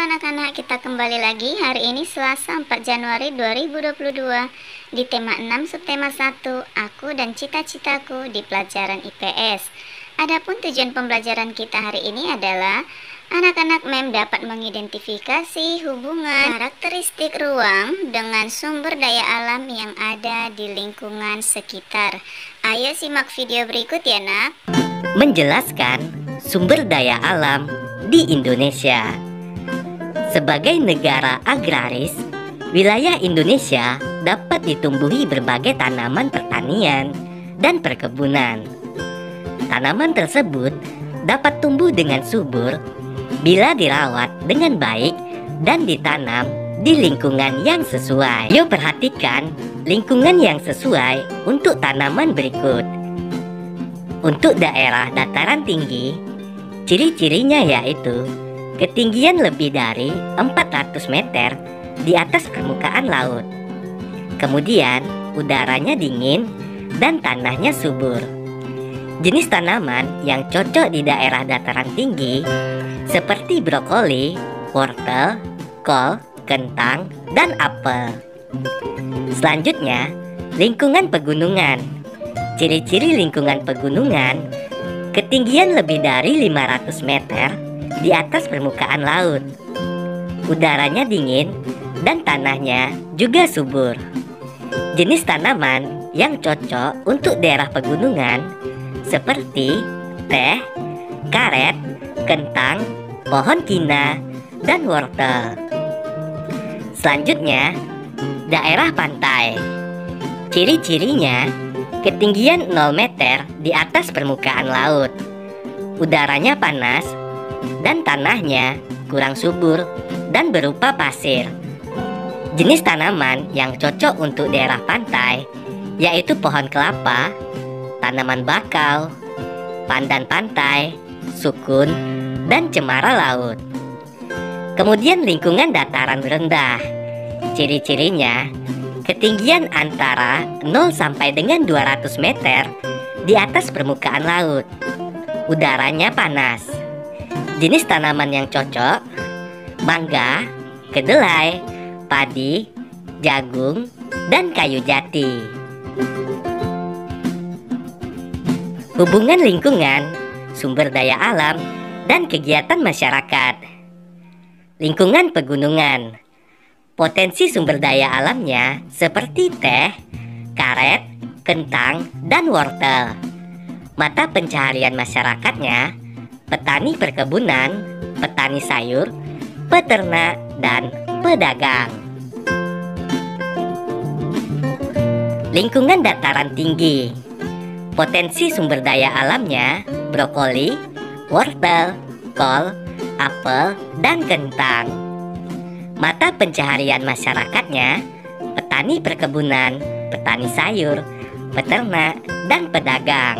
anak-anak, kita kembali lagi hari ini Selasa 4 Januari 2022 di tema 6 subtema 1, aku dan cita-citaku di pelajaran IPS. Adapun tujuan pembelajaran kita hari ini adalah anak-anak MEM dapat mengidentifikasi hubungan karakteristik ruang dengan sumber daya alam yang ada di lingkungan sekitar. Ayo simak video berikut ya nak. Menjelaskan sumber daya alam di Indonesia. Sebagai negara agraris, wilayah Indonesia dapat ditumbuhi berbagai tanaman pertanian dan perkebunan. Tanaman tersebut dapat tumbuh dengan subur bila dirawat dengan baik dan ditanam di lingkungan yang sesuai. Yuk perhatikan lingkungan yang sesuai untuk tanaman berikut. Untuk daerah dataran tinggi, ciri-cirinya yaitu ketinggian lebih dari 400 meter di atas permukaan laut. Kemudian udaranya dingin dan tanahnya subur. Jenis tanaman yang cocok di daerah dataran tinggi seperti brokoli, wortel, kol, kentang, dan apel. Selanjutnya, lingkungan pegunungan. Ciri-ciri lingkungan pegunungan: ketinggian lebih dari 500 meter di atas permukaan laut. Udaranya dingin dan tanahnya juga subur. Jenis tanaman yang cocok untuk daerah pegunungan seperti teh, karet, kentang, pohon kina, dan wortel. Selanjutnya, daerah pantai. Ciri-cirinya: ketinggian 0 meter di atas permukaan laut. Udaranya panas dan tanahnya kurang subur dan berupa pasir. Jenis tanaman yang cocok untuk daerah pantai yaitu pohon kelapa, tanaman bakau, pandan pantai, sukun, dan cemara laut. Kemudian lingkungan dataran rendah. Ciri-cirinya: ketinggian antara 0 sampai dengan 200 meter di atas permukaan laut. Udaranya panas. Jenis tanaman yang cocok: mangga, kedelai, padi, jagung, dan kayu jati. Hubungan lingkungan, sumber daya alam, dan kegiatan masyarakat. Lingkungan pegunungan. Potensi sumber daya alamnya seperti teh, karet, kentang, dan wortel. Mata pencaharian masyarakatnya: petani perkebunan, petani sayur, peternak, dan pedagang. Lingkungan dataran tinggi. Potensi sumber daya alamnya: brokoli, wortel, kol, apel, dan kentang. Mata pencaharian masyarakatnya: petani perkebunan, petani sayur, peternak, dan pedagang.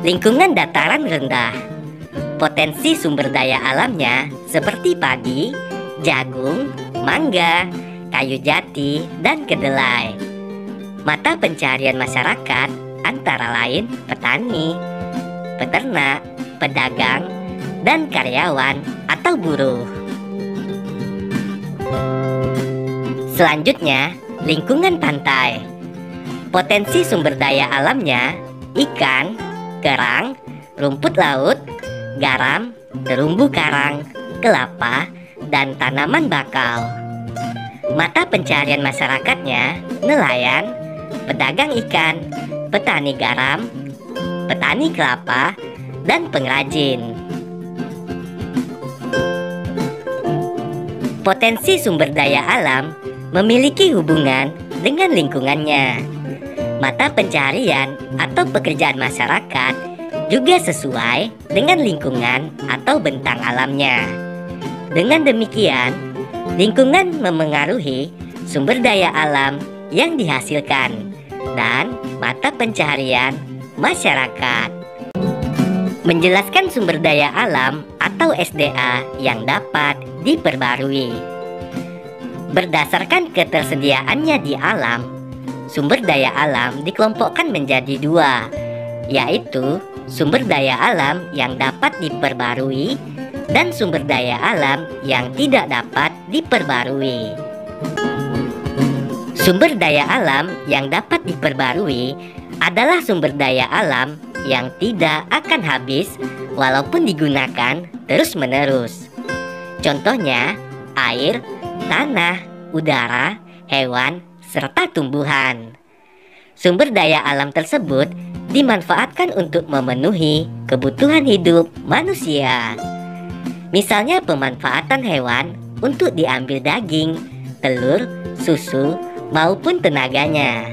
Lingkungan dataran rendah. Potensi sumber daya alamnya seperti padi, jagung, mangga, kayu jati, dan kedelai. Mata pencaharian masyarakat antara lain petani, peternak, pedagang, dan karyawan atau buruh. Selanjutnya, lingkungan pantai. Potensi sumber daya alamnya: ikan, kerang, rumput laut, garam, terumbu karang, kelapa, dan tanaman bakau. Mata pencaharian masyarakatnya: nelayan, pedagang ikan, petani garam, petani kelapa, dan pengrajin. Potensi sumber daya alam memiliki hubungan dengan lingkungannya. Mata pencaharian atau pekerjaan masyarakat juga sesuai dengan lingkungan atau bentang alamnya. Dengan demikian, lingkungan memengaruhi sumber daya alam yang dihasilkan dan mata pencaharian masyarakat. Menjelaskan sumber daya alam atau SDA yang dapat diperbarui. Berdasarkan ketersediaannya di alam, sumber daya alam dikelompokkan menjadi dua, yaitu sumber daya alam yang dapat diperbarui dan sumber daya alam yang tidak dapat diperbarui. Sumber daya alam yang dapat diperbarui adalah sumber daya alam yang tidak akan habis walaupun digunakan terus-menerus. Contohnya, air, tanah, udara, hewan, serta tumbuhan. Sumber daya alam tersebut dimanfaatkan untuk memenuhi kebutuhan hidup manusia. Misalnya pemanfaatan hewan untuk diambil daging, telur, susu, maupun tenaganya.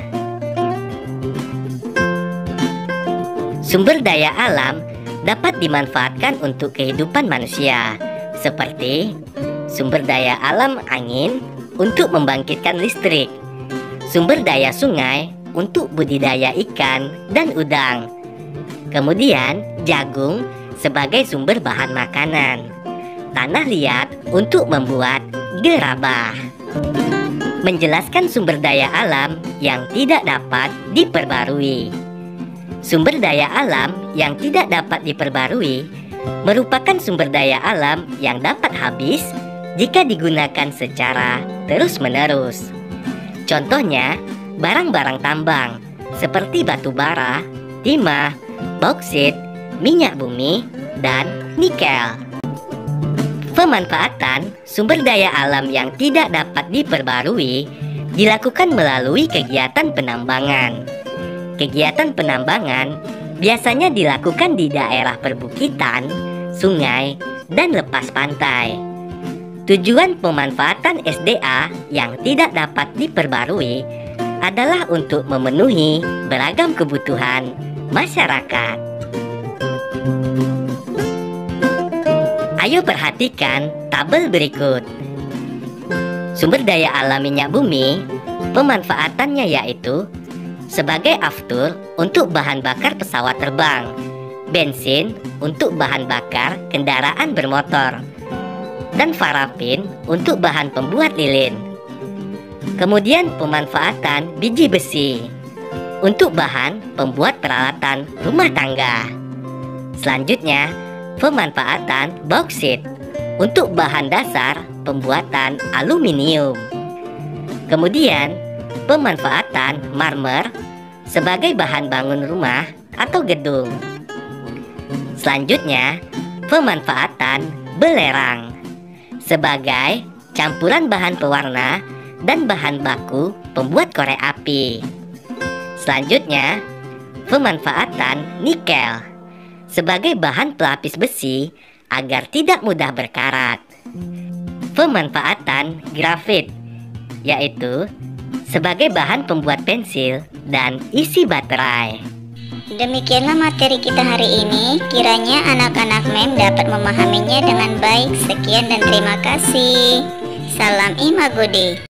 Sumber daya alam dapat dimanfaatkan untuk kehidupan manusia, seperti sumber daya alam angin untuk membangkitkan listrik, sumber daya sungai untuk budidaya ikan dan udang, kemudian jagung sebagai sumber bahan makanan, tanah liat untuk membuat gerabah. Menjelaskan sumber daya alam yang tidak dapat diperbarui. Sumber daya alam yang tidak dapat diperbarui merupakan sumber daya alam yang dapat habis jika digunakan secara terus-menerus. Contohnya, barang-barang tambang seperti batu bara, timah, bauksit, minyak bumi, dan nikel. Pemanfaatan sumber daya alam yang tidak dapat diperbarui dilakukan melalui kegiatan penambangan. Kegiatan penambangan biasanya dilakukan di daerah perbukitan, sungai, dan lepas pantai. Tujuan pemanfaatan SDA yang tidak dapat diperbarui adalah untuk memenuhi beragam kebutuhan masyarakat. Ayo perhatikan tabel berikut. Sumber daya alam minyak bumi, pemanfaatannya yaitu sebagai aftur untuk bahan bakar pesawat terbang, bensin untuk bahan bakar kendaraan bermotor, dan parafin untuk bahan pembuat lilin. Kemudian pemanfaatan biji besi untuk bahan pembuat peralatan rumah tangga. Selanjutnya, pemanfaatan bauksit untuk bahan dasar pembuatan aluminium. Kemudian, pemanfaatan marmer sebagai bahan bangun rumah atau gedung. Selanjutnya, pemanfaatan belerang sebagai campuran bahan pewarna dan bahan baku pembuat korek api. Selanjutnya, pemanfaatan nikel sebagai bahan pelapis besi agar tidak mudah berkarat. Pemanfaatan grafit yaitu sebagai bahan pembuat pensil dan isi baterai. Demikianlah materi kita hari ini. Kiranya anak-anak MEM dapat memahaminya dengan baik. Sekian dan terima kasih. Salam Imagodi.